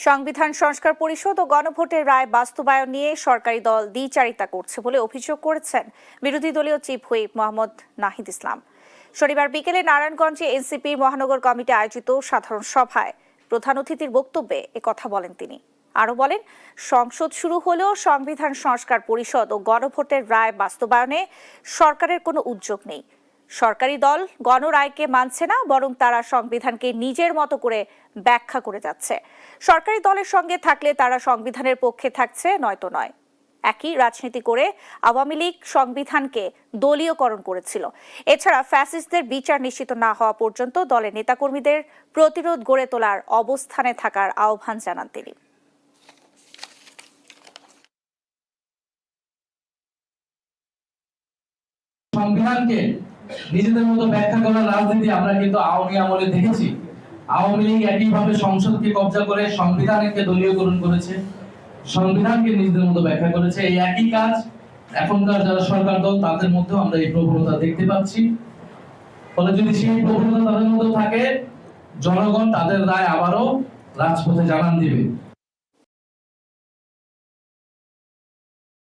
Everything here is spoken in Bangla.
সংবিধান সংস্কার পরিষদ ও গণভোটের রায় বাস্তবায়ন নিয়ে সরকারি দল দ্বিচারিতা করছে বলে অভিযোগ করেছেন বিরোধী দলীয় চিফ হুইপ মোহাম্মদ নাহিদ ইসলাম। শনিবার বিকেলে নারায়ণগঞ্জে এনসিপির মহানগর কমিটি আয়োজিত সাধারণ সভায় প্রধান অতিথির বক্তব্যে একথা বলেন তিনি। আরও বলেন, সংসদ শুরু হলেও সংবিধান সংস্কার পরিষদ ও গণভোটের রায় বাস্তবায়নে সরকারের কোনো উদ্যোগ নেই। সরকারি দল গণরায়কে মানছে না, বরং তারা সংবিধানকে নিজের মতো করে ব্যাখ্যা করে যাচ্ছে। সরকারি দলের সঙ্গে থাকলে তারা সংবিধানের পক্ষে থাকছে, নয়তো নয়। একই রাজনীতি করে আওয়ামী লীগ সংবিধানকে দলীয়করণ করেছিল। এছাড়া ফ্যাসিস্টদের বিচার নিশ্চিত না হওয়া পর্যন্ত দলের নেতাকর্মীদের প্রতিরোধ গড়ে তোলার অবস্থানে থাকার আহ্বান জানান তিনি। সংবিধানকে নিজেদের মতো ব্যাখ্যা করার রাজনীতি আমরা কিন্তু আওয়ামী আমলে দেখেছি। আওয়ামী লীগ একইভাবে সংসদকে কব্জা করে সংবিধানকে দলীয়করণ করেছে, সংবিধানকে নিজেদের মতো ব্যাখ্যা করেছে। এই একই কাজ এখনকার যারা সরকার দল তাদের মধ্যেও আমরা এই প্রবণতা দেখতে পাচ্ছি। ফলে যদি সেই প্রবণতা তাদের মধ্যে থাকে, জনগণ তাদের রায় আবারও রাজপথে জানান দিবে।